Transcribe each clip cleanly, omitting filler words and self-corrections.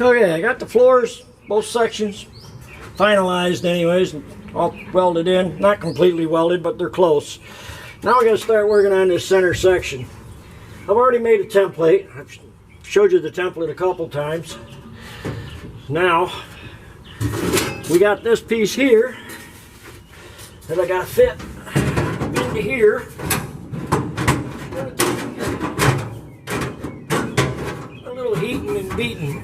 Okay, I got the floors, both sections, finalized anyways, all welded in. Not completely welded, but they're close. Now we're going to start working on this center section. I've already made a template. I've showed you the template a couple times. Now, we got this piece here that I got to fit into here. A little heating and beating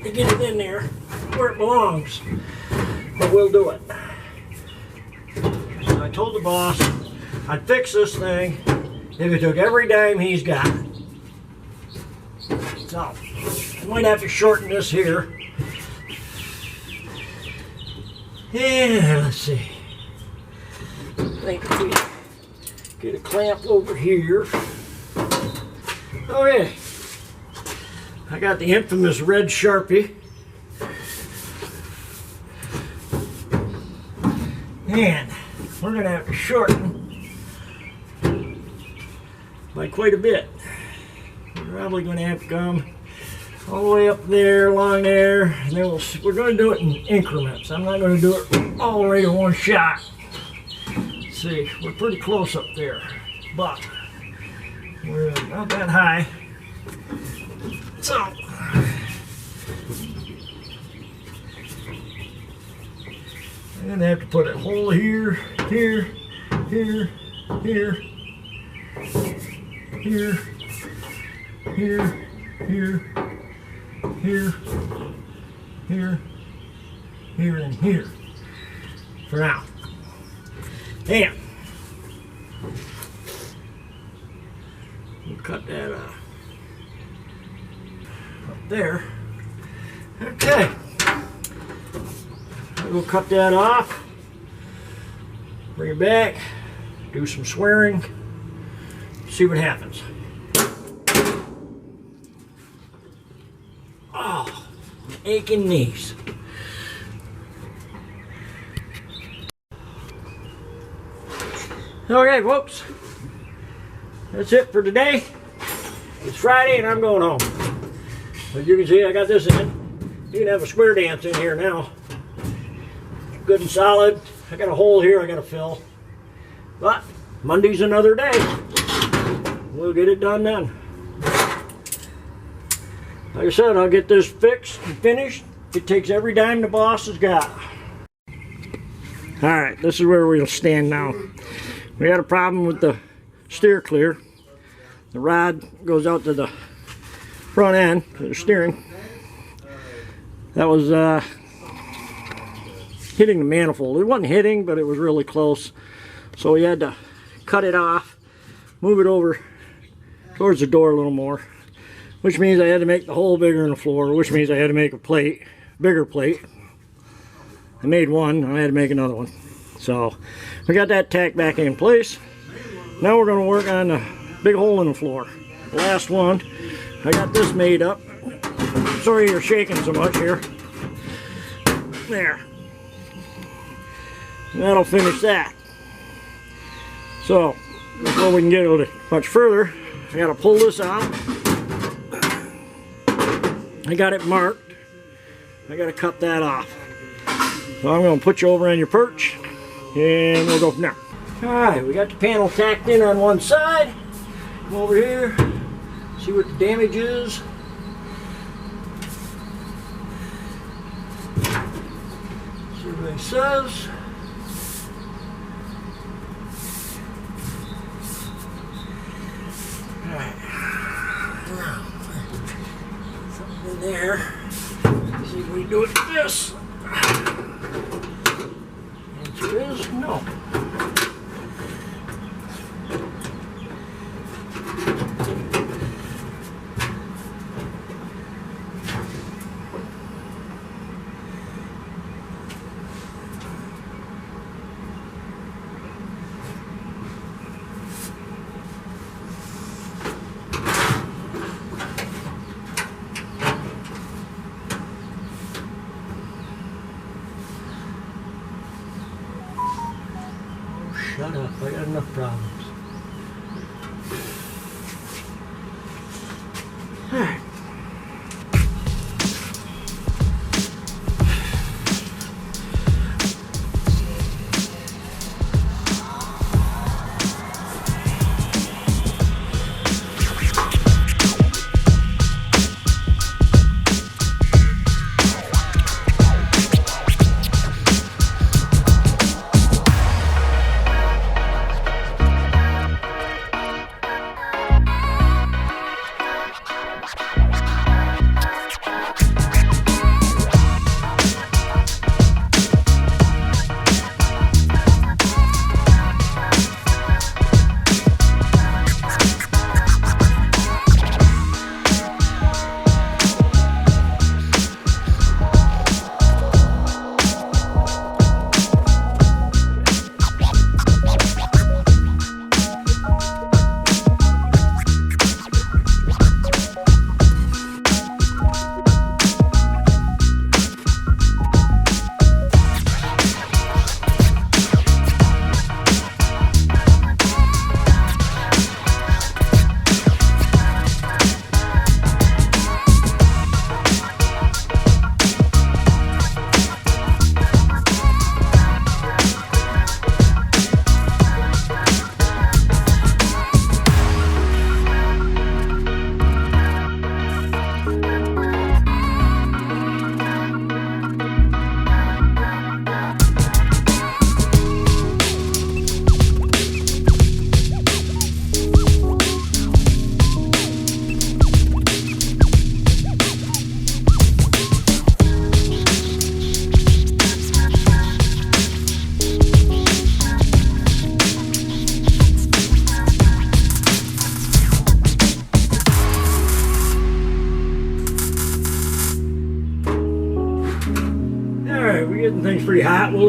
to get it in there where it belongs, but we'll do it. So I told the boss I'd fix this thing if he took every dime he's got. So I might have to shorten this here. Yeah, let's see. I think if we get a clamp over here. Okay. I got the infamous red Sharpie. And we're going to have to shorten by quite a bit. We're probably going to have to come all the way up there, along there, and then we're going to do it in increments. I'm not going to do it all the way to one shot. See, we're pretty close up there, but we're not that high. So, I'm going to have to put a hole here, here, here, here, here, here, here, here, here, here, and here for now. And we'll cut that up there. Okay. We'll cut that off, bring it back, do some swearing, see what happens. Oh, aching knees. Okay, folks, that's it for today. It's Friday and I'm going home. As you can see, I got this in. You can have a square dance in here now. Good and solid. I got a hole here I got to fill. But Monday's another day. We'll get it done then. Like I said, I'll get this fixed and finished. It takes every dime the boss has got. Alright, this is where we'll stand now. We had a problem with the steer clear. The rod goes out to the front end, to the steering. That was hitting the manifold. It wasn't hitting, but it was really close. So we had to cut it off, move it over towards the door a little more, which means I had to make the hole bigger in the floor, which means I had to make a plate, bigger plate. I made one, I had to make another one. So we got that tacked back in place. Now we're going to work on the big hole in the floor. The last one, I got this made up. Sorry you're shaking so much here. There. And that'll finish that. So, before we can get it much further, I got to pull this out. I got it marked. I got to cut that off. So I'm going to put you over on your perch, and we'll go from there. Alright, we got the panel tacked in on one side. Come over here, see what the damage is. See what it says. Something in there. See if we do it with this. Answer is no. Shut up, I got enough problems. Alright.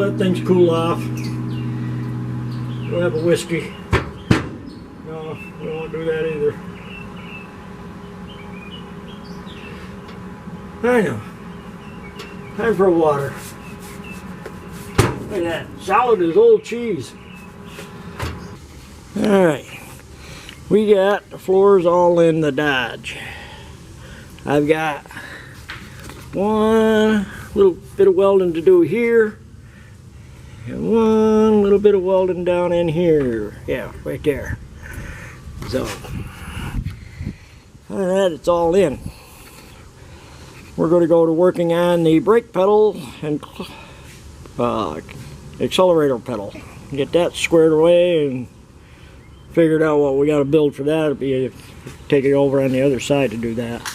let things cool off. We'll have a whiskey. No, we won't do that either. I know. Time for water. Look at that. Solid as old cheese. Alright. We got the floors all in the Dodge. I've got one little bit of welding to do here. And one little bit of welding down in here. Yeah, right there. So, alright, it's all in. We're going to go to working on the brake pedal and accelerator pedal. Get that squared away and figured out what we got to build for that. It'll be taking over on the other side to do that.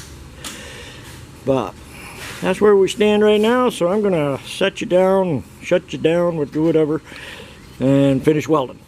But that's where we stand right now, so I'm going to set you down, shut you down, do whatever, and finish welding.